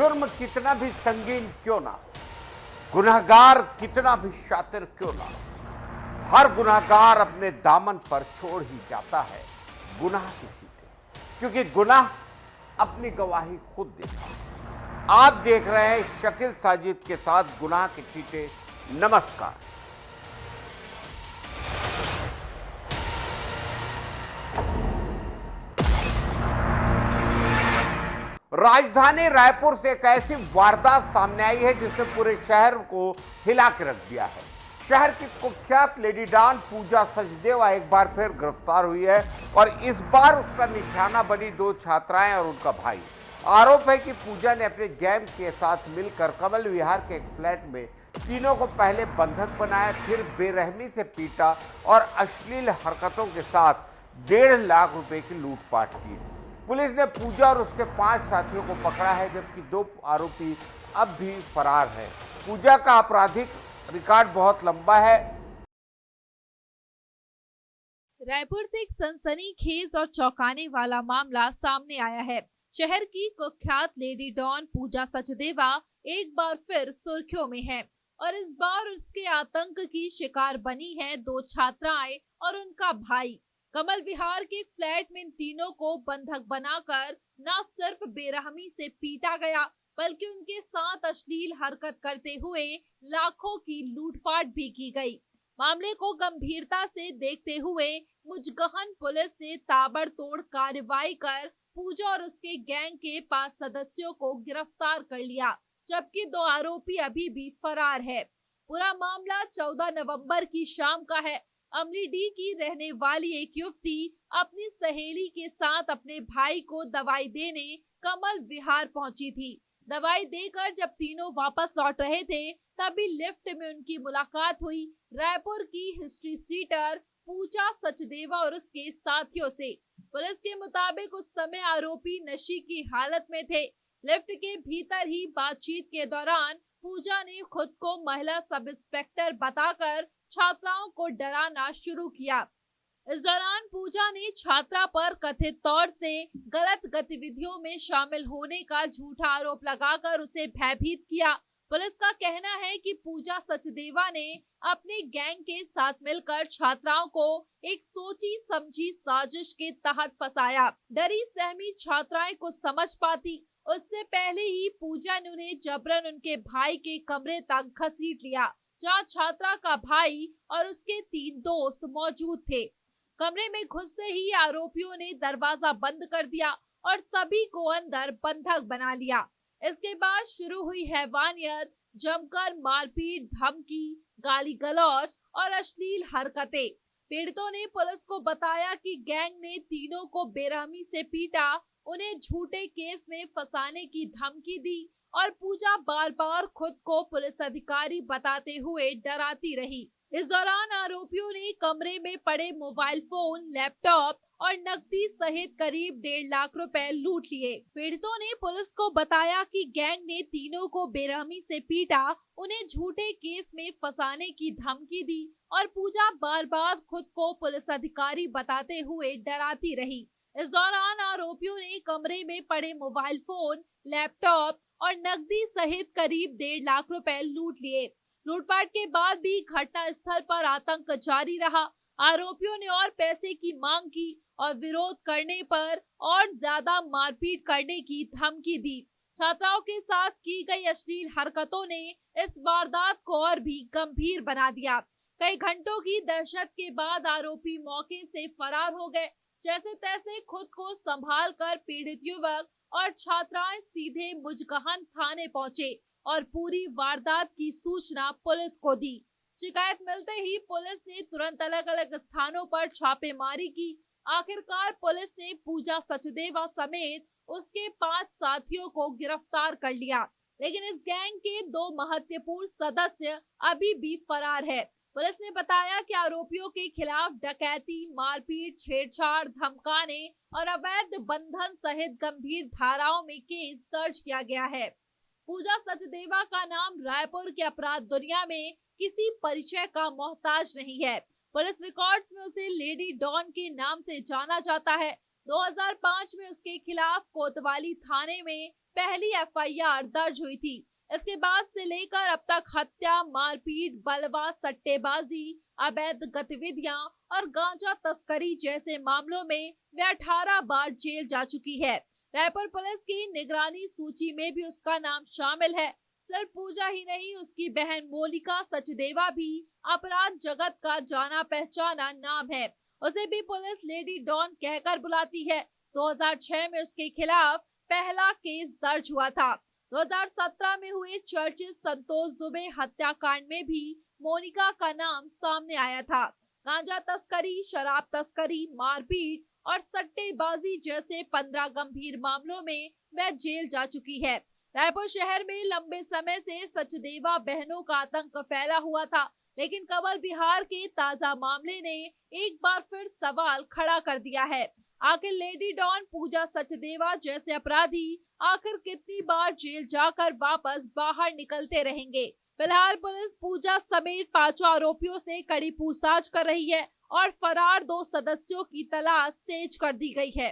जुर्म कितना भी संगीन क्यों ना हो, गुनहगार कितना भी शातिर क्यों ना हो, हर गुनहगार अपने दामन पर छोड़ ही जाता है गुनाह की चीटें, क्योंकि गुनाह अपनी गवाही खुद देता है। आप देख रहे हैं शकील साजिद के साथ गुनाह की चीटें। नमस्कार। राजधानी रायपुर से एक ऐसी वारदात सामने आई है जिसने पूरे शहर को हिला के रख दिया है। शहर की कुख्यात लेडी डॉन पूजा सचदेवा एक बार फिर गिरफ्तार हुई है और इस बार उसका निशाना बनी दो छात्राएं और उनका भाई। आरोप है कि पूजा ने अपने गैंग के साथ मिलकर कमल विहार के एक फ्लैट में तीनों को पहले बंधक बनाया, फिर बेरहमी से पीटा और अश्लील हरकतों के साथ 1.5 लाख रुपए की लूटपाट की। पुलिस ने पूजा और उसके 5 साथियों को पकड़ा है, जबकि 2 आरोपी अब भी फरार हैं। पूजा का आपराधिक रिकॉर्ड बहुत लंबा है। रायपुर से एक सनसनीखेज और चौंकाने वाला मामला सामने आया है। शहर की कुख्यात लेडी डॉन पूजा सचदेवा एक बार फिर सुर्खियों में है और इस बार उसके आतंक की शिकार बनी है 2 छात्राएं और उनका भाई। कमल विहार के फ्लैट में इन तीनों को बंधक बनाकर न सिर्फ बेरहमी से पीटा गया, बल्कि उनके साथ अश्लील हरकत करते हुए लाखों की लूटपाट भी की गई। मामले को गंभीरता से देखते हुए मुजगहन पुलिस ने ताबड़तोड़ कार्रवाई कर पूजा और उसके गैंग के 5 सदस्यों को गिरफ्तार कर लिया, जबकि 2 आरोपी अभी भी फरार है। पूरा मामला 14 नवंबर की शाम का है। अमलीडीह की रहने वाली एक युवती अपनी सहेली के साथ अपने भाई को दवाई देने कमल विहार पहुंची थी। दवाई देकर जब तीनों वापस लौट रहे थे, तभी लिफ्ट में उनकी मुलाकात हुई रायपुर की हिस्ट्री सीटर पूजा सचदेवा और उसके साथियों से। पुलिस के मुताबिक उस समय आरोपी नशे की हालत में थे। लिफ्ट के भीतर ही बातचीत के दौरान पूजा ने खुद को महिला सब इंस्पेक्टर बताकर छात्राओं को डराना शुरू किया। इस दौरान पूजा ने छात्रा पर कथित तौर से गलत गतिविधियों में शामिल होने का झूठा आरोप लगाकर उसे भयभीत किया। पुलिस का कहना है कि पूजा सचदेवा ने अपने गैंग के साथ मिलकर छात्राओं को एक सोची समझी साजिश के तहत फंसाया। डरी सहमी छात्राएं को समझ पाती उससे पहले ही पूजा ने उन्हें जबरन उनके भाई के कमरे तक घसीट लिया, जहां छात्रा का भाई और उसके 3 दोस्त मौजूद थे। कमरे में घुसते ही आरोपियों ने दरवाजा बंद कर दिया और सभी को अंदर बंधक बना लिया। इसके बाद शुरू हुई हैवानियत, जमकर मारपीट, धमकी, गाली गलौज और अश्लील हरकतें। पीड़ितों ने पुलिस को बताया कि गैंग ने तीनों को बेरहमी से पीटा, उन्हें झूठे केस में फंसाने की धमकी दी और पूजा बार बार खुद को पुलिस अधिकारी बताते हुए डराती रही। इस दौरान आरोपियों ने कमरे में पड़े मोबाइल फोन, लैपटॉप और नकदी सहित करीब 1.5 लाख रुपए लूट लिए। पीड़ितों ने पुलिस को बताया कि गैंग ने तीनों को बेरहमी से पीटा, उन्हें झूठे केस में फंसाने की धमकी दी और पूजा बार बार खुद को पुलिस अधिकारी बताते हुए डराती रही। इस दौरान आरोपियों ने कमरे में पड़े मोबाइल फोन, लैपटॉप और नकदी सहित करीब 1.5 लाख रुपए लूट लिए। लूटपाट के बाद भी घटना स्थल पर आतंक जारी रहा। आरोपियों ने और पैसे की मांग की और विरोध करने पर और ज्यादा मारपीट करने की धमकी दी। छात्राओं के साथ की गई अश्लील हरकतों ने इस वारदात को और भी गंभीर बना दिया। कई घंटों की दहशत के बाद आरोपी मौके से फरार हो गए। जैसे तैसे खुद को संभाल कर पीड़ित युवक और छात्राएं सीधे मुजगहन थाने पहुंचे और पूरी वारदात की सूचना पुलिस को दी। शिकायत मिलते ही पुलिस ने तुरंत अलग अलग स्थानों पर छापेमारी की। आखिरकार पुलिस ने पूजा सचदेवा समेत उसके 5 साथियों को गिरफ्तार कर लिया, लेकिन इस गैंग के 2 महत्वपूर्ण सदस्य अभी भी फरार है। पुलिस ने बताया कि आरोपियों के खिलाफ डकैती, मारपीट, छेड़छाड़, धमकाने और अवैध बंधन सहित गंभीर धाराओं में केस दर्ज किया गया है। पूजा सचदेवा का नाम रायपुर के अपराध दुनिया में किसी परिचय का मोहताज नहीं है। पुलिस रिकॉर्ड्स में उसे लेडी डॉन के नाम से जाना जाता है। 2005 में उसके खिलाफ कोतवाली थाने में पहली एफआईआर दर्ज हुई थी। इसके बाद से लेकर अब तक हत्या, मारपीट, बलवा, सट्टेबाजी, अवैध गतिविधियां और गांजा तस्करी जैसे मामलों में वे 18 बार जेल जा चुकी है। रायपुर पुलिस की निगरानी सूची में भी उसका नाम शामिल है। सिर्फ पूजा ही नहीं, उसकी बहन मोनिका सचदेवा भी अपराध जगत का जाना पहचाना नाम है। उसे भी पुलिस लेडी डॉन कहकर बुलाती है। 2006 में उसके खिलाफ पहला केस दर्ज हुआ था। 2017 में हुए चर्चित संतोष दुबे हत्याकांड में भी मोनिका का नाम सामने आया था। गांजा तस्करी, शराब तस्करी, मारपीट और सट्टेबाजी जैसे 15 गंभीर मामलों में वह जेल जा चुकी है। रायपुर शहर में लंबे समय से सचदेवा बहनों का आतंक फैला हुआ था, लेकिन कवल बिहार के ताजा मामले ने एक बार फिर सवाल खड़ा कर दिया है। आखिर लेडी डॉन पूजा सचदेवा जैसे अपराधी आखिर कितनी बार जेल जाकर वापस बाहर निकलते रहेंगे? फिलहाल पुलिस पूजा समेत 5 आरोपियों से कड़ी पूछताछ कर रही है और फरार 2 सदस्यों की तलाश तेज कर दी गई है।